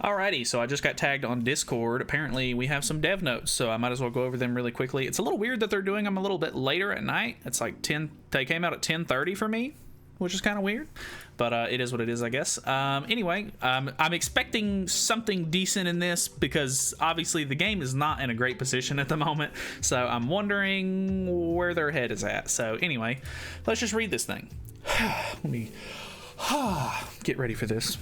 Alrighty, so I just got tagged on Discord. Apparently, we have some dev notes, so I might as well go over them really quickly. It's a little weird that they're doing them a little bit later at night. It's like 10. They came out at 10:30 for me, which is kind of weird, but it is what it is, I guess. Anyway, I'm expecting something decent in this because obviously the game is not in a great position at the moment, so I'm wondering where their head is at. So anyway, let's just read this thing. Let me get ready for this.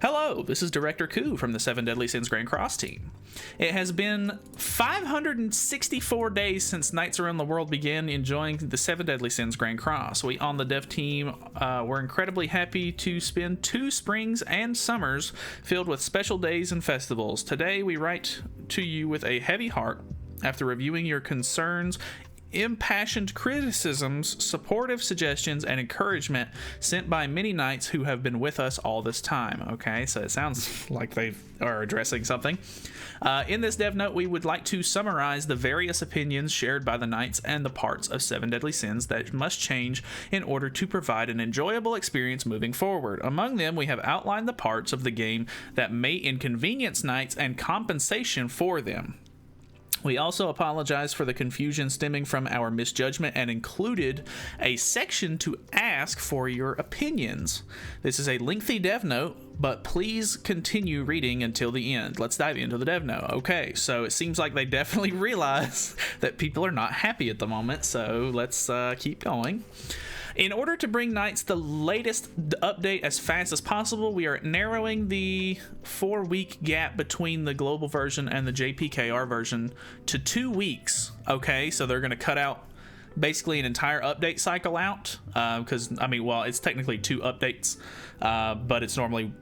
Hello, this is Director Koo from the 7 Deadly Sins Grand Cross team. It has been 564 days since Knights Around the World began enjoying the 7 Deadly Sins Grand Cross. We on the dev team were incredibly happy to spend 2 springs and summers filled with special days and festivals. Today we write to you with a heavy heart after reviewing your concerns, impassioned criticisms, supportive suggestions, and encouragement sent by many knights who have been with us all this time. Okay, so it sounds like they are addressing something. In this dev note, we would like to summarize the various opinions shared by the knights and the parts of 7 Deadly Sins that must change in order to provide an enjoyable experience moving forward. Among them, we have outlined the parts of the game that may inconvenience knights and compensation for them. We also apologize for the confusion stemming from our misjudgment and included a section to ask for your opinions. This is a lengthy dev note, but please continue reading until the end. Let's dive into the dev note. Okay, so it seems like they definitely realize that people are not happy at the moment, so let's keep going. In order to bring Knights the latest update as fast as possible, we are narrowing the 4-week gap between the global version and the JPKR version to 2 weeks. Okay, so they're going to cut out basically an entire update cycle out because, I mean, well, it's technically 2 updates, but it's normally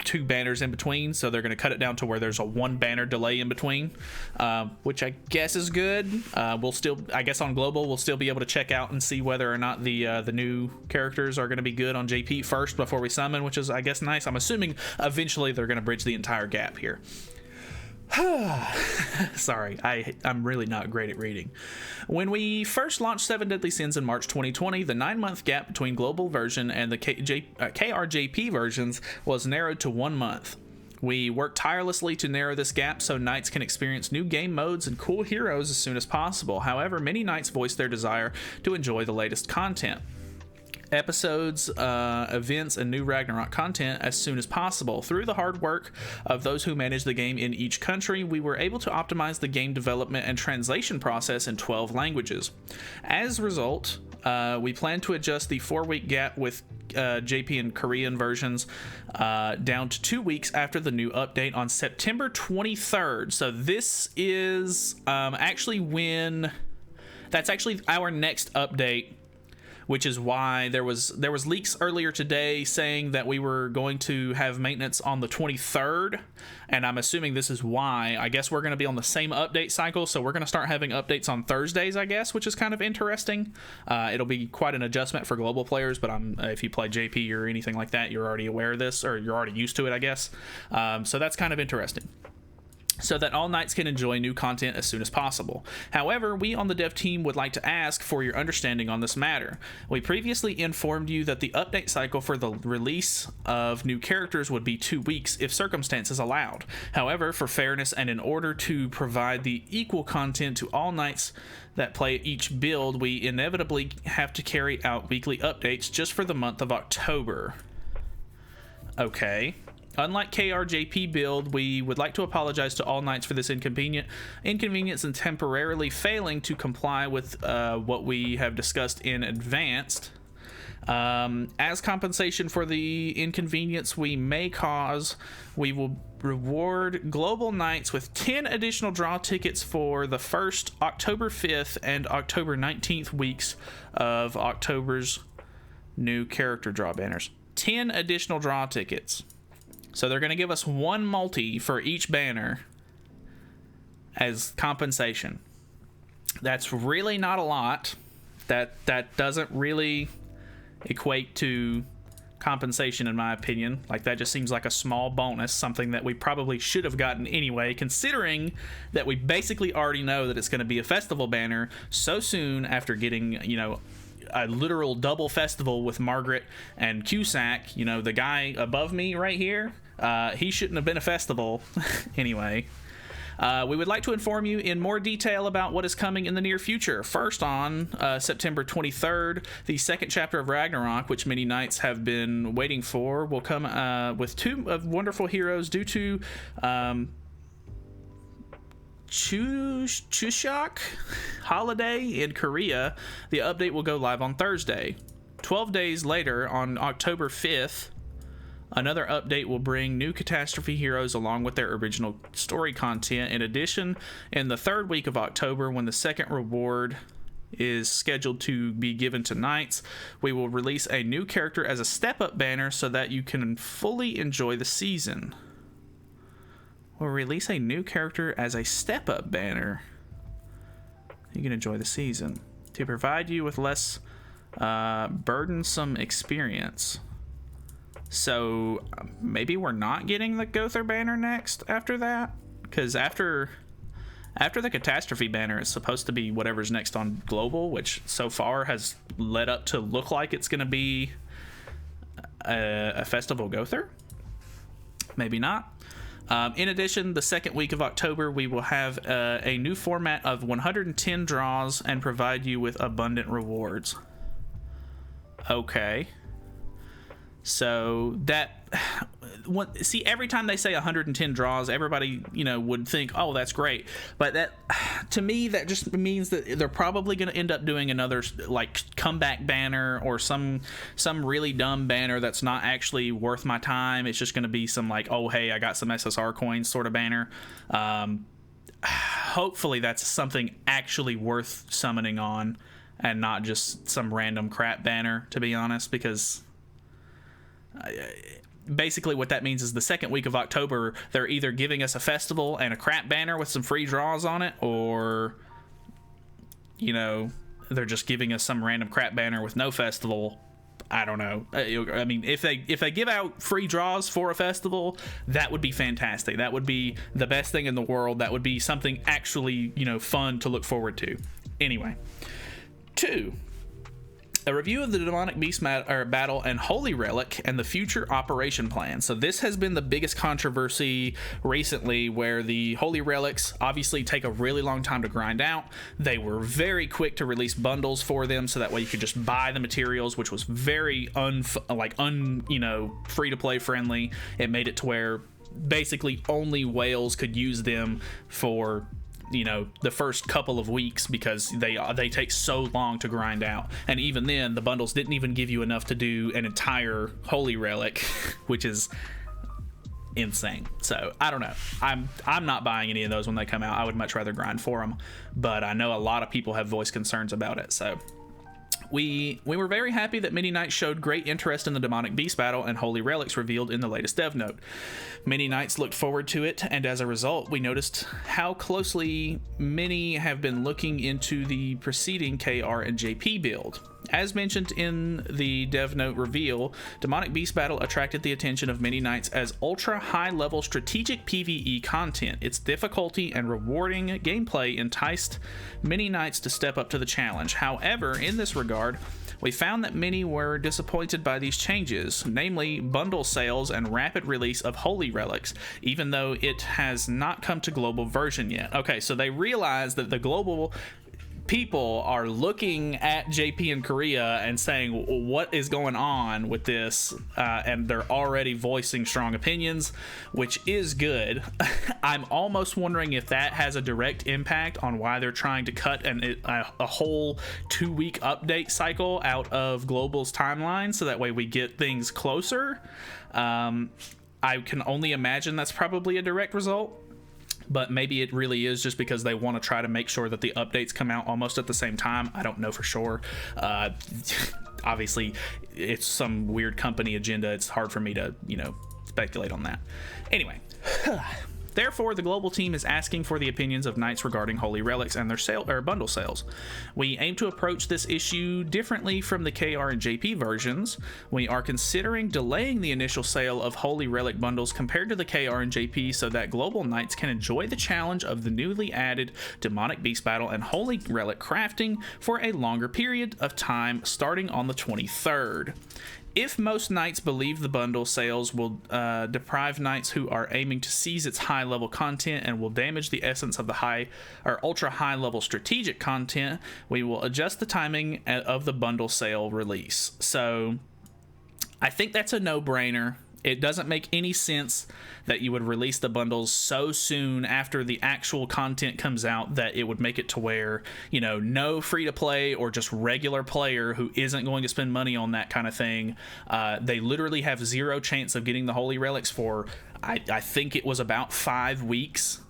2 banners in between, so they're going to cut it down to where there's a 1 banner delay in between, which I guess is good. We'll still, I guess on global, we'll still be able to check out and see whether or not the new characters are going to be good on JP first before we summon, which is, I guess, nice. I'm assuming eventually they're going to bridge the entire gap here. Sorry, I'm really not great at reading. When we first launched 7 Deadly Sins in March 2020, the 9-month gap between global version and the KRJP versions was narrowed to 1 month. We worked tirelessly to narrow this gap so Knights can experience new game modes and cool heroes as soon as possible. However, many Knights voiced their desire to enjoy the latest content. Episodes, events, and new Ragnarok content as soon as possible. Through the hard work of those who manage the game in each country, we were able to optimize the game development and translation process in 12 languages. As a result, we plan to adjust the 4-week gap with JP and Korean versions down to 2 weeks after the new update on September 23rd. So this is actually when... That's actually our next update, which is why there was leaks earlier today saying that we were going to have maintenance on the 23rd, and I'm assuming this is why. I guess we're going to be on the same update cycle, so we're going to start having updates on Thursdays, I guess, which is kind of interesting. It'll be quite an adjustment for global players, but if you play JP or anything like that, you're already aware of this, or you're already used to it, I guess. So that's kind of interesting, so that all Knights can enjoy new content as soon as possible. However, we on the dev team would like to ask for your understanding on this matter. We previously informed you that the update cycle for the release of new characters would be 2 weeks if circumstances allowed. However, for fairness and in order to provide the equal content to all Knights that play each build, we inevitably have to carry out weekly updates just for the month of October. Okay. Unlike KRJP build, we would like to apologize to all Knights for this inconvenience and temporarily failing to comply with what we have discussed in advance. As compensation for the inconvenience we may cause, we will reward Global Knights with 10 additional draw tickets for the first October 5th and October 19th weeks of October's new character draw banners. 10 additional draw tickets. So they're going to give us 1 multi for each banner as compensation. That's really not a lot. That doesn't really equate to compensation, in my opinion. Like, that just seems like a small bonus, something that we probably should have gotten anyway, considering that we basically already know that it's going to be a festival banner so soon after getting, a literal double festival with Margaret and Cusack. You know, the guy above me right here, he shouldn't have been a festival. Anyway, we would like to inform you in more detail about what is coming in the near future. First, on September 23rd, the second chapter of Ragnarok, which many knights have been waiting for, will come with two wonderful heroes due to Chuseok holiday in Korea. The update will go live on Thursday. 12 days later, on October 5th, another update will bring new catastrophe heroes along with their original story content. In addition, in the third week of October, when the second reward is scheduled to be given to knights, we will release a new character as a step-up banner so that you can fully enjoy the season. We'll release a new character as a step-up banner. You can enjoy the season to provide you with less burdensome experience. So maybe we're not getting the Gother banner next after that, because after the catastrophe banner, it's supposed to be whatever's next on global, which so far has led up to look like it's going to be a festival Gother. Maybe not. In addition, the second week of October, we will have a new format of 110 draws and provide you with abundant rewards. Okay. So that, see, every time they say 110 draws, everybody, would think, oh, that's great. But that, to me, that just means that they're probably going to end up doing another, like, comeback banner or some really dumb banner that's not actually worth my time. It's just going to be some, like, oh, hey, I got some SSR coins sort of banner. Hopefully that's something actually worth summoning on and not just some random crap banner, to be honest, because basically what that means is the second week of October, they're either giving us a festival and a crap banner with some free draws on it, or they're just giving us some random crap banner with no festival. I don't know. I mean, if they give out free draws for a festival, that would be fantastic. That would be the best thing in the world. That would be something actually fun to look forward to. Anyway, 2, a review of the Demonic Beast battle and Holy Relic and the future operation plan. So this has been the biggest controversy recently, where the Holy Relics obviously take a really long time to grind out. They were very quick to release bundles for them, so that way you could just buy the materials, which was very free to play friendly. It made it to where basically only whales could use them for the first couple of weeks, because they take so long to grind out. And even then, the bundles didn't even give you enough to do an entire Holy Relic, which is insane. So I don't know. I'm not buying any of those when they come out. I would much rather grind for them, but I know a lot of people have voiced concerns about it. So we were very happy that many knights showed great interest in the Demonic Beast battle and Holy Relics revealed in the latest dev note. Many knights looked forward to it, and as a result, we noticed how closely many have been looking into the preceding KR and JP build. As mentioned in the dev note reveal, Demonic Beast battle attracted the attention of many knights as ultra high level strategic PvE content. Its difficulty and rewarding gameplay enticed many knights to step up to the challenge. However, in this regard, we found that many were disappointed by these changes, namely bundle sales and rapid release of Holy Relics, even though it has not come to global version yet. Okay, so they realized that the global people are looking at JP in Korea and saying, what is going on with this? And they're already voicing strong opinions, which is good. I'm almost wondering if that has a direct impact on why they're trying to cut a whole 2-week update cycle out of Global's timeline, so that way we get things closer. I can only imagine that's probably a direct result. But maybe it really is just because they want to try to make sure that the updates come out almost at the same time. I don't know for sure. Obviously, it's some weird company agenda. It's hard for me to, speculate on that. Anyway, Therefore, the global team is asking for the opinions of Knights regarding Holy Relics and their bundle sales. We aim to approach this issue differently from the KR and JP versions. We are considering delaying the initial sale of Holy Relic bundles compared to the KR and JP so that global Knights can enjoy the challenge of the newly added Demonic Beast Battle and Holy Relic crafting for a longer period of time starting on the 23rd. If most Knights believe the bundle sales will deprive Knights who are aiming to seize its high-level content and will damage the essence of the high or ultra-high-level strategic content, we will adjust the timing of the bundle sale release. So I think that's a no-brainer. It doesn't make any sense that you would release the bundles so soon after the actual content comes out that it would make it to where, you know, no free-to-play or just regular player who isn't going to spend money on that kind of thing, they literally have zero chance of getting the Holy Relics for, I think it was about 5 weeks.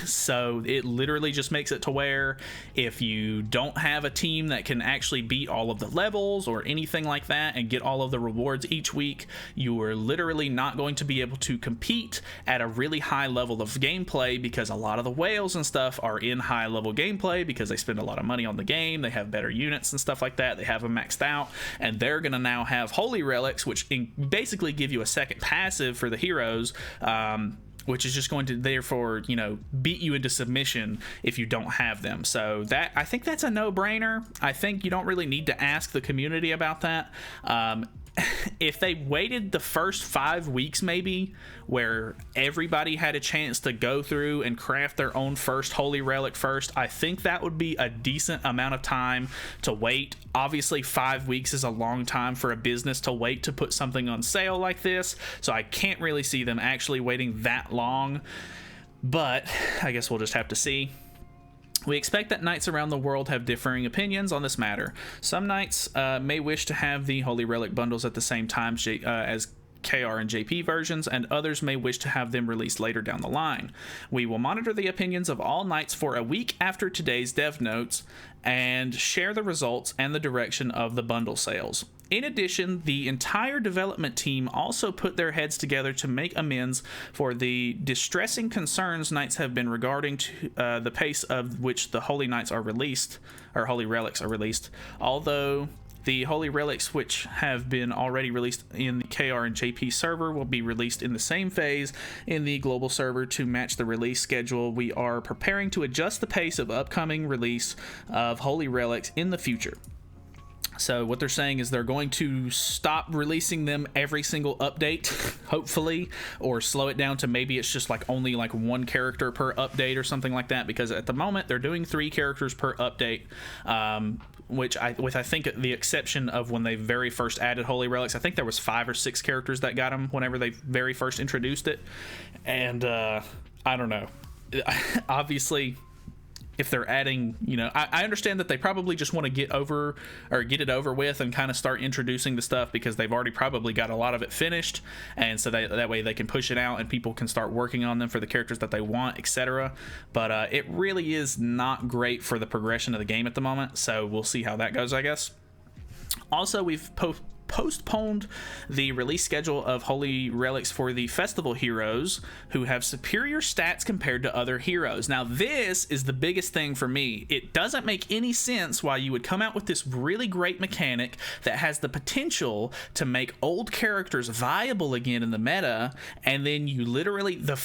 So it literally just makes it to where if you don't have a team that can actually beat all of the levels or anything like that and get all of the rewards each week, you are literally not going to be able to compete at a really high level of gameplay, because a lot of the whales and stuff are in high level gameplay because they spend a lot of money on the game, they have better units and stuff like that, they have them maxed out, and they're going to now have Holy Relics, which basically give you a second passive for the heroes, which is just going to therefore, you know, beat you into submission if you don't have them. So that, I think that's a no-brainer. I think you don't really need to ask the community about that. If they waited the first 5 weeks maybe, where everybody had a chance to go through and craft their own first Holy Relic first, I think that would be a decent amount of time to wait. Obviously 5 weeks is a long time for a business to wait to put something on sale like this, so I can't really see them actually waiting that long, but I guess we'll just have to see. We expect that Knights around the world have differing opinions on this matter. Some Knights may wish to have the Holy Relic bundles at the same time as KR and JP versions, and others may wish to have them released later down the line. We will monitor the opinions of all Knights for a week after today's dev notes and share the results and the direction of the bundle sales. In addition, the entire development team also put their heads together to make amends for the distressing concerns Knights have been regarding to the pace of which the Holy Knights are released, or Holy Relics are released. Although the Holy Relics, which have been already released in the KR and JP server, will be released in the same phase in the global server to match the release schedule. We are preparing to adjust the pace of upcoming release of Holy Relics in the future. So what they're saying is they're going to stop releasing them every single update, hopefully, or slow it down to maybe it's just like only like one character per update or something like that, because at the moment they're doing 3 characters per update, which I think the exception of when they very first added Holy Relics, I think there was 5 or 6 characters that got them whenever they very first introduced it. And I don't know, obviously if they're adding, you know, I understand that they probably just want to get it over with and kind of start introducing the stuff because they've already probably got a lot of it finished, and so that way they can push it out and people can start working on them for the characters that they want, etc. But it really is not great for the progression of the game at the moment, so we'll see how that goes, I guess. Also, we've postponed the release schedule of Holy Relics for the Festival heroes who have superior stats compared to other heroes. Now, this is the biggest thing for me. It doesn't make any sense why you would come out with this really great mechanic that has the potential to make old characters viable again in the meta, and then you literally, the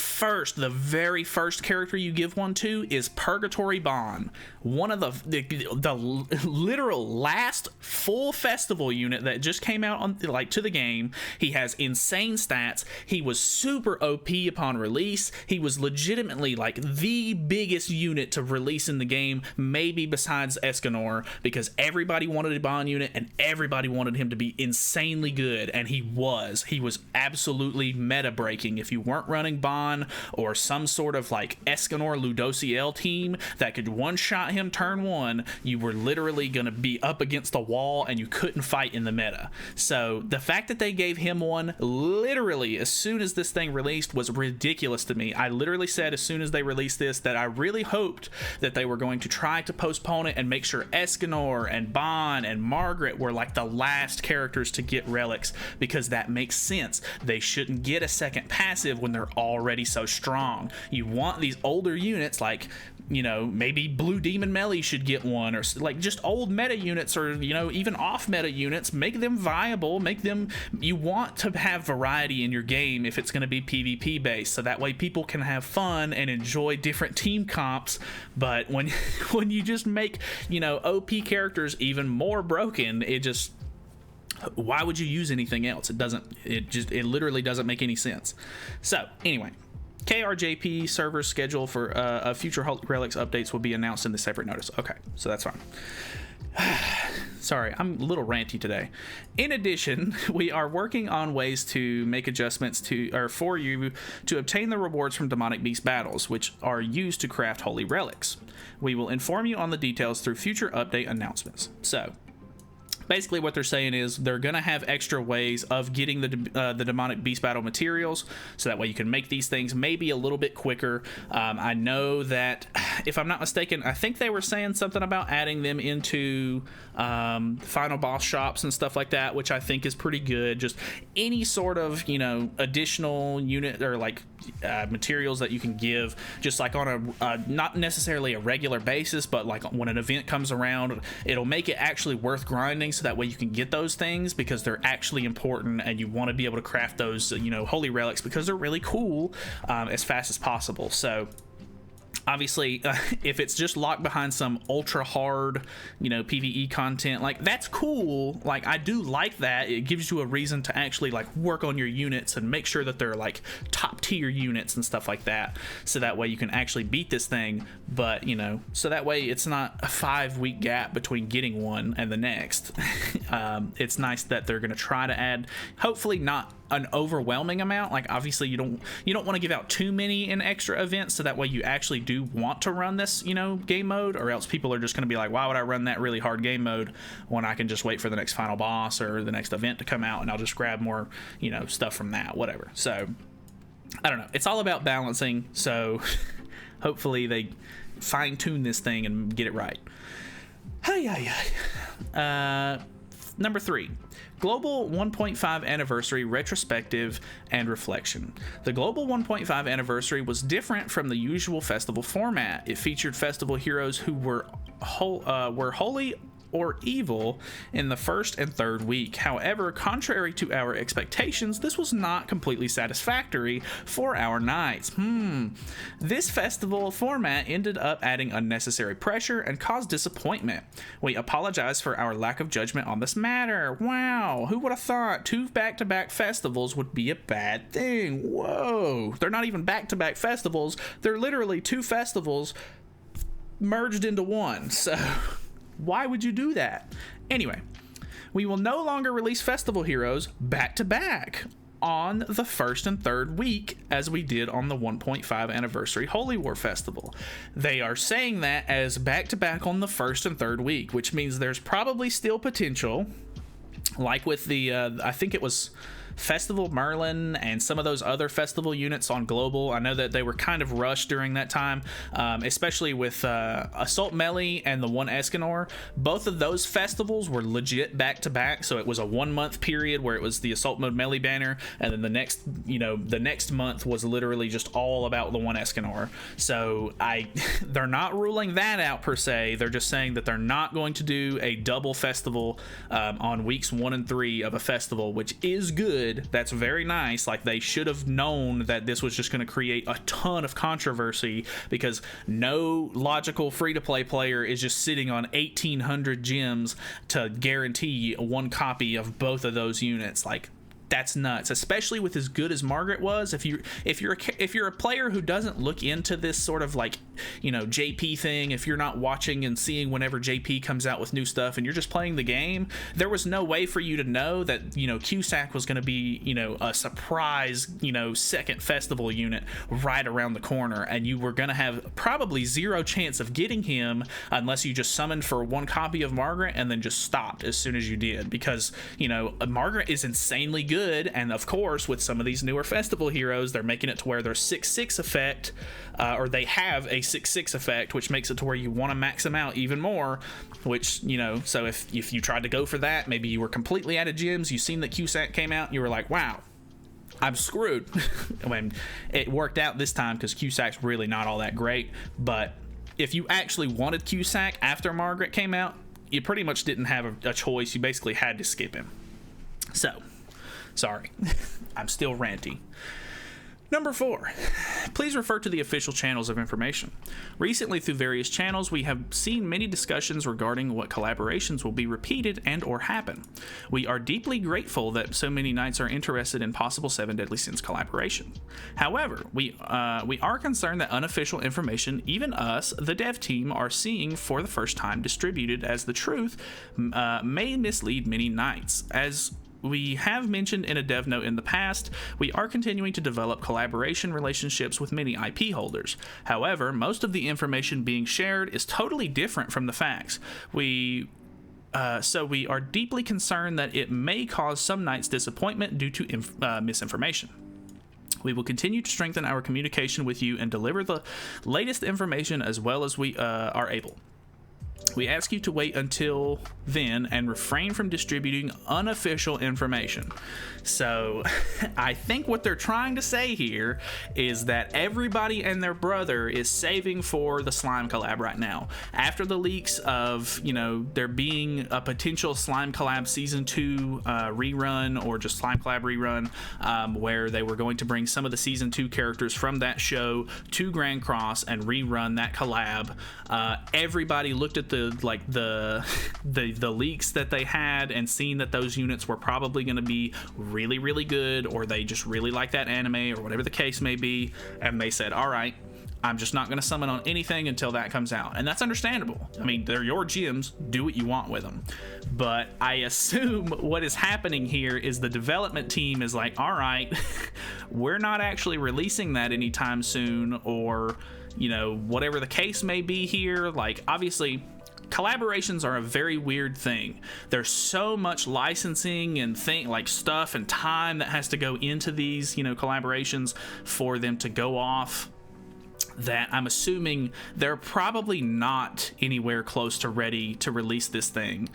very first character you give one to is Purgatory Bond, one of the literal last full Festival unit that just came out on to the game. He has insane stats. He was super OP upon release. He was legitimately like the biggest unit to release in the game, maybe besides Escanor, because everybody wanted a Bond unit and everybody wanted him to be insanely good, and he was absolutely meta breaking. If you weren't running Bond or some sort of like Escanor Ludociel team that could one-shot him turn 1, you were literally going to be up against the wall and you couldn't fight in the meta. So the fact that they gave him one literally as soon as this thing released was ridiculous to me. I literally said as soon as they released this that I really hoped that they were going to try to postpone it and make sure Escanor and Bon and Margaret were like the last characters to get relics, because that makes sense. They shouldn't get a second passive when they're already so strong. You want these older units, like, you know, maybe Blue Demon Melee should get one, or like just old meta units, or, you know, even off meta units. Make them viable, make them, you want to have variety in your game if it's going to be PvP based, so that way people can have fun and enjoy different team comps. But when when you just make, you know, OP characters even more broken, it just, why would you use anything else? It literally doesn't make any sense. So anyway, KRJP server schedule for future Relics updates will be announced in the separate notice. Okay, so that's fine. Sorry, I'm a little ranty today. In addition, we are working on ways to make adjustments for you to obtain the rewards from demonic beast battles, which are used to craft holy relics. We will inform you on the details through future update announcements. So basically what they're saying is they're going to have extra ways of getting the demonic beast battle materials, so that way you can make these things maybe a little bit quicker. I know that, if I'm not mistaken, I think they were saying something about adding them into final boss shops and stuff like that, which I think is pretty good. Just any sort of, you know, additional unit or like materials that you can give, just like on a not necessarily a regular basis, but like when an event comes around, it'll make it actually worth grinding, so that way you can get those things because they're actually important, and you want to be able to craft those, you know, holy relics, because they're really cool, as fast as possible. So obviously, if it's just locked behind some ultra hard, you know, PvE content, like, that's cool. Like, I do like that. It gives you a reason to actually like work on your units and make sure that they're like top tier units and stuff like that, so that way you can actually beat this thing. But, you know, so that way it's not a 5-week gap between getting one and the next. It's nice that they're going to try to add, hopefully not an overwhelming amount. Like, obviously you don't want to give out too many in extra events, so that way you actually do want to run this, you know, game mode, or else people are just going to be like, why would I run that really hard game mode when I can just wait for the next final boss or the next event to come out and I'll just grab more, you know, stuff from that, whatever. So I don't know, it's all about balancing. So hopefully they fine-tune this thing and get it right. Number 3, Global 1.5 Anniversary Retrospective and Reflection. The Global 1.5 Anniversary was different from the usual festival format. It featured festival heroes who were holy or evil in the first and third week. However, contrary to our expectations, this was not completely satisfactory for our knights. This festival format ended up adding unnecessary pressure and caused disappointment. We apologize for our lack of judgment on this matter. Wow, who would have thought 2 back-to-back festivals would be a bad thing? Whoa, they're not even back-to-back festivals. They're literally 2 festivals merged into one. So why would you do that? Anyway, we will no longer release festival heroes back to back on the first and third week as we did on the 1.5 anniversary Holy War Festival. They are saying that as back to back on the first and third week, which means there's probably still potential, like with the I think it was Festival Merlin and some of those other festival units on Global. I know that they were kind of rushed during that time, especially with Assault Melee and the one Escanor. Both of those festivals were legit back to back, so it was a 1-month period where it was the Assault Mode Melee banner, and then the next month was literally just all about the one Escanor. So they're not ruling that out per se. They're just saying that they're not going to do a double festival on weeks 1 and 3 of a festival, which is good. That's very nice. Like, they should have known that this was just going to create a ton of controversy, because no logical free-to-play player is just sitting on 1,800 gems to guarantee one copy of both of those units. Like, that's nuts, especially with as good as Margaret was. If you're a player who doesn't look into this sort of like, you know, JP thing, if you're not watching and seeing whenever JP comes out with new stuff and you're just playing the game, there was no way for you to know that, you know, Cusack was going to be, you know, a surprise, you know, second festival unit right around the corner, and you were going to have probably zero chance of getting him unless you just summoned for one copy of Margaret and then just stopped as soon as you did, because, you know, Margaret is insanely good. And of course, with some of these newer festival heroes, they're making it to where there's 6/6 effect, or they have a 6/6 effect, which makes it to where you want to max them out even more. Which, you know, so if you tried to go for that, maybe you were completely out of gems, you seen that Cusack came out, and you were like, wow, I'm screwed. I mean, it worked out this time because Cusack's really not all that great. But if you actually wanted Cusack after Margaret came out, you pretty much didn't have a choice. You basically had to skip him. So, sorry, I'm still ranty. Number 4, please refer to the official channels of information. Recently, through various channels, we have seen many discussions regarding what collaborations will be repeated and or happen. We are deeply grateful that so many knights are interested in possible 7 Deadly Sins collaboration. However, we are concerned that unofficial information, even us, the dev team, are seeing for the first time distributed as the truth, may mislead many knights. As we have mentioned in a dev note in the past, we are continuing to develop collaboration relationships with many IP holders. However, most of the information being shared is totally different from the facts. So we are deeply concerned that it may cause some knights disappointment due to misinformation. We will continue to strengthen our communication with you and deliver the latest information as well as we are able. We ask you to wait until then and refrain from distributing unofficial information. So I think what they're trying to say here is that everybody and their brother is saving for the Slime collab right now. After the leaks of, you know, there being a potential Slime collab season 2 rerun, or just Slime collab rerun, where they were going to bring some of the season 2 characters from that show to Grand Cross and rerun that collab, everybody looked at the leaks that they had and seen that those units were probably going to be really, really good, or they just really like that anime, or whatever the case may be, and they said, all right, I'm just not going to summon on anything until that comes out. And that's understandable. I mean, they're your gems, do what you want with them. But I assume what is happening here is the development team is like, all right, we're not actually releasing that anytime soon, or, you know, whatever the case may be here. Like, obviously, collaborations are a very weird thing. There's so much licensing and stuff and time that has to go into these, you know, collaborations for them to go off, that I'm assuming they're probably not anywhere close to ready to release this thing,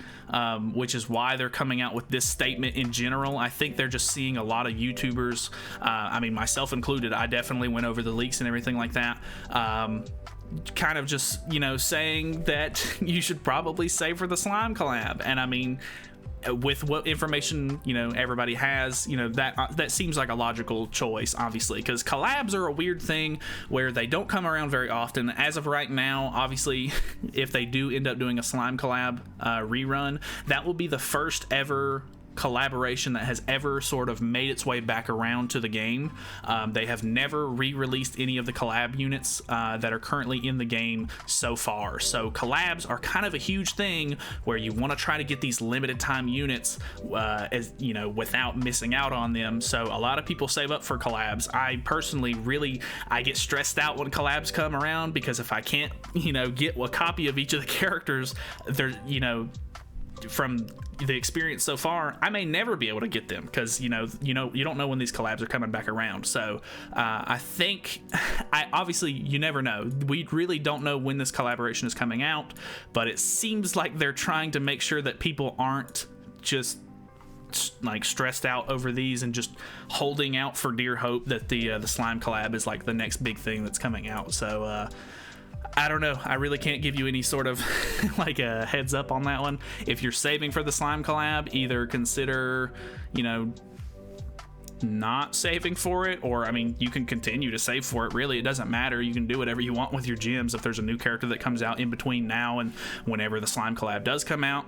which is why they're coming out with this statement in general. I think they're just seeing a lot of YouTubers, I mean, myself included, I definitely went over the leaks and everything like that, kind of just, you know, saying that you should probably save for the Slime collab. And I mean, with what information, you know, everybody has, you know, that seems like a logical choice, obviously, because collabs are a weird thing where they don't come around very often. As of right now, obviously, if they do end up doing a Slime collab rerun, that will be the first ever collaboration that has ever sort of made its way back around to the game. They have never re-released any of the collab units that are currently in the game so far. So collabs are kind of a huge thing where you want to try to get these limited time units, as you know, without missing out on them. So a lot of people save up for collabs. I personally I get stressed out when collabs come around, because if I can't, you know, get a copy of each of the characters, they're, you know, from the experience so far, I may never be able to get them, because you don't know when these collabs are coming back around. So I think, obviously you never know. We really don't know when this collaboration is coming out, but it seems like they're trying to make sure that people aren't just like stressed out over these and just holding out for dear hope that the Slime collab is like the next big thing that's coming out. So I don't know. I really can't give you any sort of like a heads up on that one. If you're saving for the Slime collab, either consider, you know, not saving for it, or I mean, you can continue to save for it. Really, it doesn't matter. You can do whatever you want with your gems. If there's a new character that comes out in between now and whenever the Slime collab does come out,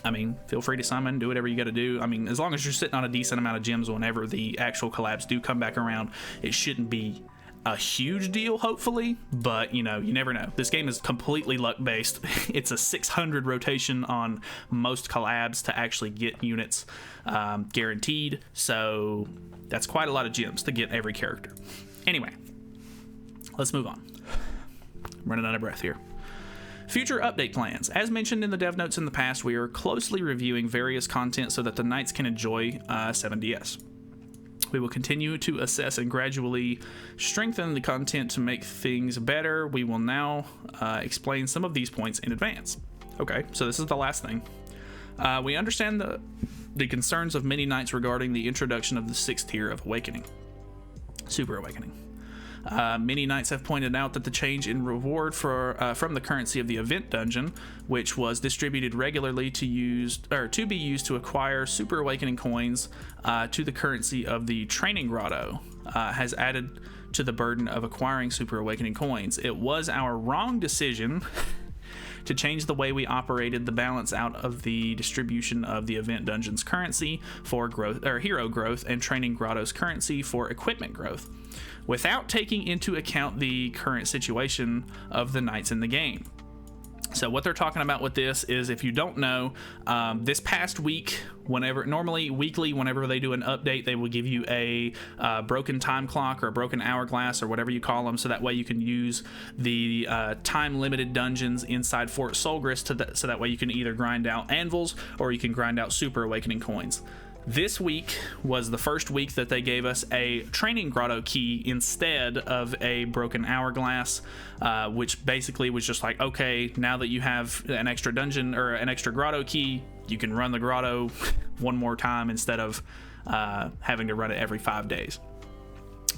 I mean, feel free to summon, do whatever you got to do. I mean, as long as you're sitting on a decent amount of gems whenever the actual collabs do come back around, it shouldn't be a huge deal, hopefully, but you never know. This game is completely luck based. It's a 600 rotation on most collabs to actually get units guaranteed, so that's quite a lot of gems to get every character. Anyway, let's move on. I'm running out of breath here. Future update plans. As mentioned in the dev notes in the past, we are closely reviewing various content so that the Knights can enjoy 7DS. We will continue to assess and gradually strengthen the content to make things better. We will now explain some of these points in advance. Okay, so this is the last thing. We understand the concerns of many Knights regarding the introduction of the 6th tier of Awakening, Super Awakening. Many Knights have pointed out that the change in reward from the currency of the event dungeon, which was distributed regularly to be used to acquire Super Awakening coins, to the currency of the Training Grotto, has added to the burden of acquiring Super Awakening coins. It was our wrong decision to change the way we operated the balance out of the distribution of the event dungeon's currency for growth or hero growth and Training Grotto's currency for equipment growth, without taking into account the current situation of the Knights in the game. So what they're talking about with this is, if you don't know, this past week, normally weekly, whenever they do an update, they will give you a broken time clock or a broken hourglass or whatever you call them, so that way you can use the time-limited dungeons inside Fort Solgris so that way you can either grind out anvils or you can grind out Super Awakening coins. This week was the first week that they gave us a Training Grotto key instead of a broken hourglass, which basically was just like, okay, now that you have an extra dungeon or an extra grotto key, you can run the grotto one more time instead of having to run it every 5 days.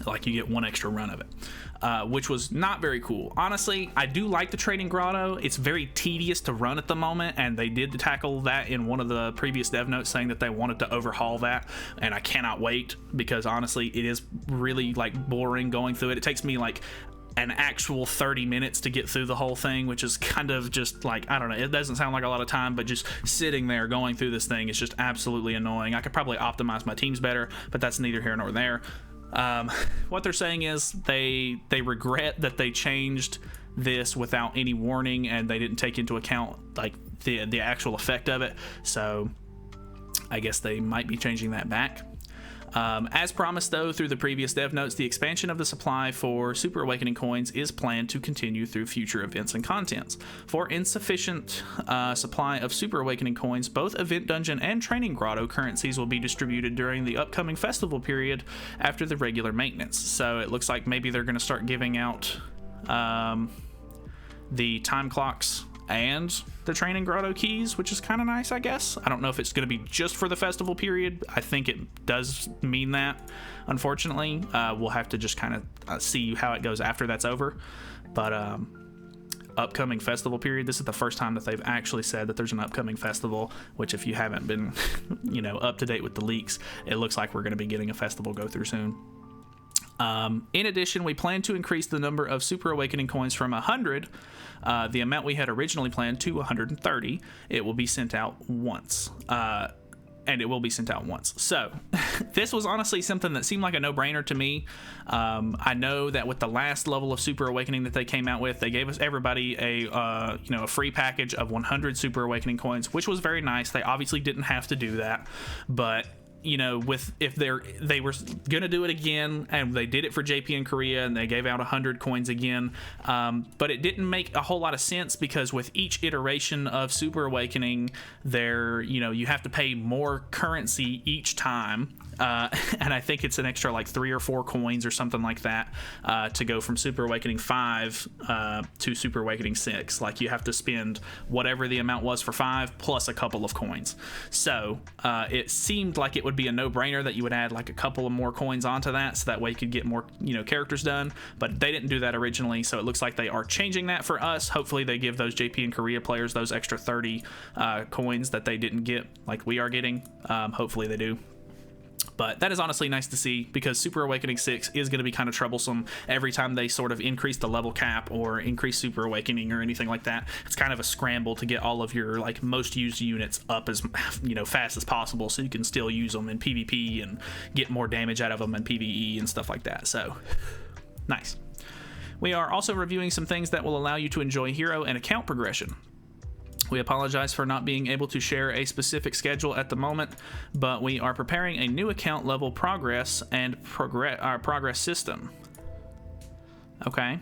Like, you get one extra run of it, which was not very cool. Honestly, I do like the Training Grotto. It's very tedious to run at the moment, and they did tackle that in one of the previous dev notes, saying that they wanted to overhaul that, and I cannot wait, because honestly, it is really like boring going through it. It takes me like an actual 30 minutes to get through the whole thing, which is kind of just like, I don't know, it doesn't sound like a lot of time, but just sitting there going through this thing is just absolutely annoying. I could probably optimize my teams better, but that's neither here nor there. What they're saying is they regret that they changed this without any warning, and they didn't take into account like the actual effect of it, so I guess they might be changing that back. As promised, though, through the previous dev notes, the expansion of the supply for Super Awakening coins is planned to continue through future events and contents. For insufficient supply of Super Awakening coins, both Event Dungeon and Training Grotto currencies will be distributed during the upcoming festival period after the regular maintenance. So it looks like maybe they're going to start giving out the time clocks and the Training Grotto keys, which is kind of nice, I guess. I don't know if it's going to be just for the festival period. I think it does mean that, unfortunately. We'll have to just kind of see how it goes after that's over. But upcoming festival period, this is the first time that they've actually said that there's an upcoming festival, which, if you haven't been up to date with the leaks, it looks like we're going to be getting a festival go through soon. In addition, we plan to increase the number of Super Awakening coins from 100, the amount we had originally planned, to 130. It will be sent out once. So this was honestly something that seemed like a no-brainer to me. I know that with the last level of Super Awakening that they came out with, they gave us everybody a free package of 100 Super Awakening coins, which was very nice. They obviously didn't have to do that, but if they were gonna do it again, and they did it for JP in Korea, and they gave out 100 coins again, but it didn't make a whole lot of sense, because with each iteration of Super Awakening, you have to pay more currency each time, and I think it's an extra like 3 or 4 coins or something like that, to go from Super Awakening 5 to Super Awakening 6. Like, you have to spend whatever the amount was for 5 plus a couple of coins. So it seemed like it would be a no-brainer that you would add like a couple of more coins onto that, so that way you could get more characters done, but they didn't do that originally, so it looks like they are changing that for us. Hopefully they give those JP and Korea players those extra 30 coins that they didn't get, like we are getting. Hopefully they do. But that is honestly nice to see, because Super Awakening 6 is going to be kind of troublesome every time they sort of increase the level cap or increase Super Awakening or anything like that. It's kind of a scramble to get all of your like most used units up as fast as possible, so you can still use them in PvP and get more damage out of them in PvE and stuff like that. So nice. We are also reviewing some things that will allow you to enjoy hero and account progression. We apologize for not being able to share a specific schedule at the moment, but we are preparing a new account level progress and progress system. Okay.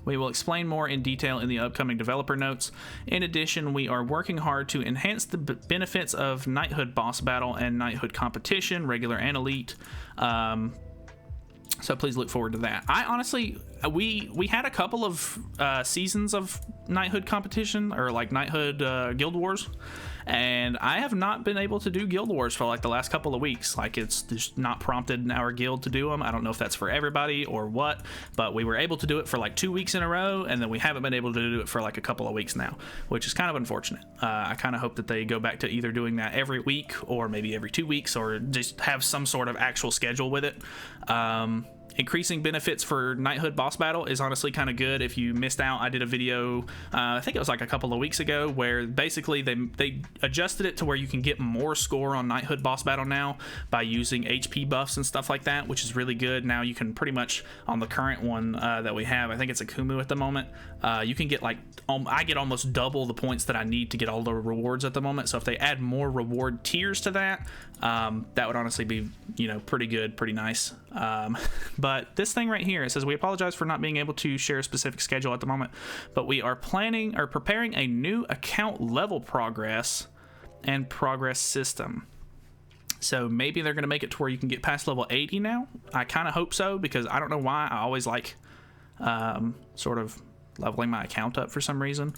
We will explain more in detail in the upcoming developer notes. In addition, we are working hard to enhance the benefits of Knighthood boss battle and Knighthood competition, regular and elite. So please look forward to that. I honestly, we had a couple of seasons of Knighthood competition, or like Knighthood Guild Wars, and I have not been able to do Guild Wars for like the last couple of weeks. Like, it's just not prompted in our guild to do them. I don't know if that's for everybody or what, but we were able to do it for like 2 weeks in a row, and then we haven't been able to do it for like a couple of weeks now, which is kind of unfortunate. I kind of hope that they go back to either doing that every week or maybe every 2 weeks, or just have some sort of actual schedule with it. Increasing benefits for Knighthood boss battle is honestly kind of good. If you missed out, I did a video, I think it was like a couple of weeks ago, where basically they adjusted it to where you can get more score on Knighthood boss battle now by using HP buffs and stuff like that, which is really good. Now you can pretty much, on the current one that we have, I think it's a Kumu at the moment, you can get like, I get almost double the points that I need to get all the rewards at the moment. So if they add more reward tiers to that, that would honestly be, pretty good, pretty nice. But this thing right here, it says, we apologize for not being able to share a specific schedule at the moment, but we are preparing a new account level progress and progress system. So maybe they're going to make it to where you can get past level 80 now. I kind of hope so, because I don't know why I always like sort of leveling my account up for some reason.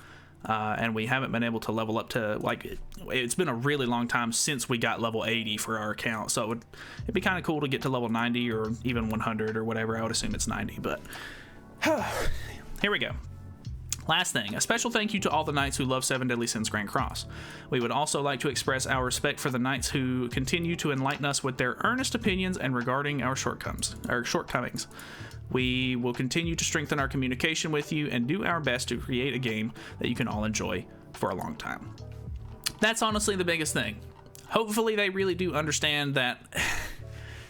And we haven't been able to level up to, like, it's been a really long time since we got level 80 for our account, so it'd be kind of cool to get to level 90 or even 100 or whatever. I would assume it's 90, but here we go. Last thing, a special thank you to all the knights who love Seven Deadly Sins Grand Cross. We would also like to express our respect for the knights who continue to enlighten us with their earnest opinions and regarding our shortcomings. We will continue to strengthen our communication with you and do our best to create a game that you can all enjoy for a long time. That's honestly the biggest thing. Hopefully they really do understand that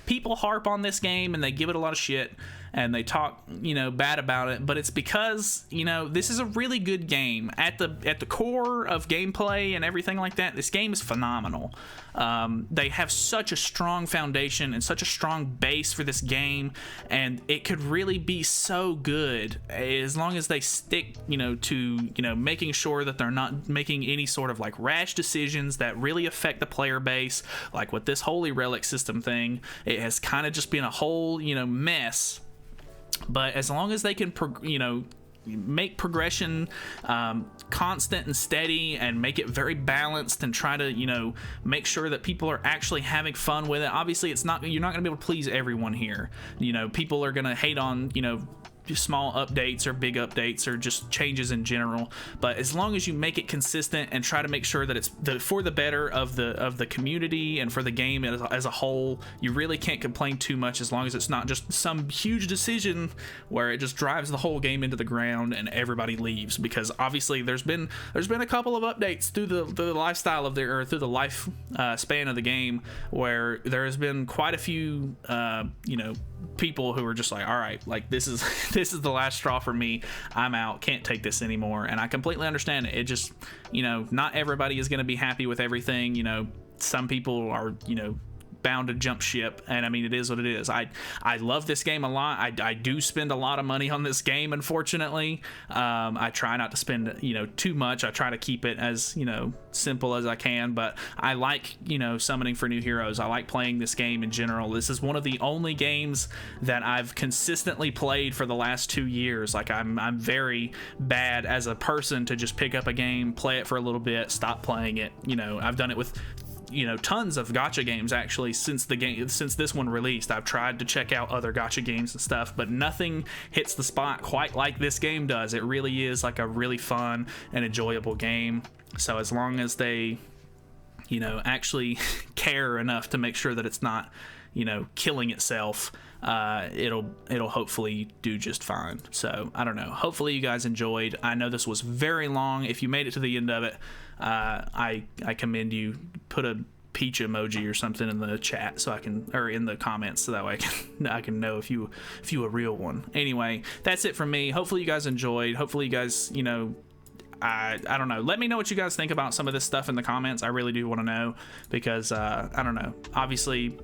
people harp on this game and they give it a lot of shit and they talk, bad about it, but it's because, this is a really good game. At the core of gameplay and everything like that, this game is phenomenal. They have such a strong foundation and such a strong base for this game, and it could really be so good as long as they stick, to, making sure that they're not making any sort of like rash decisions that really affect the player base. Like with this Holy Relic system thing, it has kind of just been a whole, mess. But as long as they can, make progression constant and steady and make it very balanced and try to, make sure that people are actually having fun with it. Obviously, you're not going to be able to please everyone here. People are going to hate on, small updates or big updates or just changes in general, but as long as you make it consistent and try to make sure that it's for the better of the community and for the game as a whole, you really can't complain too much, as long as it's not just some huge decision where it just drives the whole game into the ground and everybody leaves. Because obviously there's been a couple of updates through the lifestyle of through the life span of the game, where there has been quite a few people who are just like, all right, like this is the last straw for me, I'm out, can't take this anymore. And I completely understand it. It just, not everybody is going to be happy with everything. Some people are, bound to jump ship, and I mean, it is what it is. I love this game a lot. I do spend a lot of money on this game, unfortunately. I try not to spend too much. I try to keep it as simple as I can, but I like summoning for new heroes. I like playing this game in general. This is one of the only games that I've consistently played for the last 2 years. Like, I'm very bad as a person to just pick up a game, play it for a little bit, stop playing it. I've done it with tons of gacha games actually since this one released. I've tried to check out other gacha games and stuff, but nothing hits the spot quite like this game does. It really is like a really fun and enjoyable game. So as long as they you know, actually care enough to make sure that it's not, you know, killing itself, it'll hopefully do just fine. So I don't know, hopefully you guys enjoyed. I know this was very long. If you made it to the end of it, I commend you. Put a peach emoji or something in the chat so I can, or in the comments, so that way I can know if you a real one. Anyway, that's it from me. Hopefully you guys enjoyed. Hopefully you guys, you know, I don't know, let me know what you guys think about some of this stuff in the comments. I really do want to know, because I don't know, obviously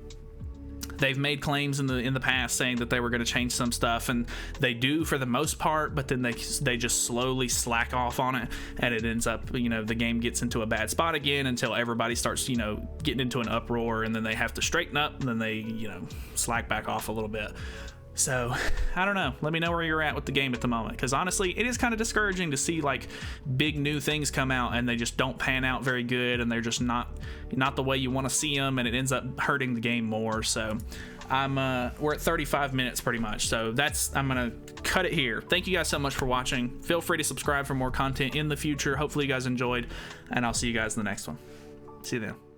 they've made claims in the past saying that they were going to change some stuff, and they do for the most part, but then they just slowly slack off on it, and it ends up, you know, the game gets into a bad spot again until everybody starts, you know, getting into an uproar, and then they have to straighten up, and then they, you know, slack back off a little bit. So I don't know, let me know where you're at with the game at the moment, because honestly it is kind of discouraging to see like big new things come out and they just don't pan out very good, and they're just not the way you want to see them, and it ends up hurting the game more. So we're at 35 minutes pretty much, so I'm gonna cut it here. Thank you guys so much for watching. Feel free to subscribe for more content in the future. Hopefully you guys enjoyed, and I'll see you guys in the next one. See you then.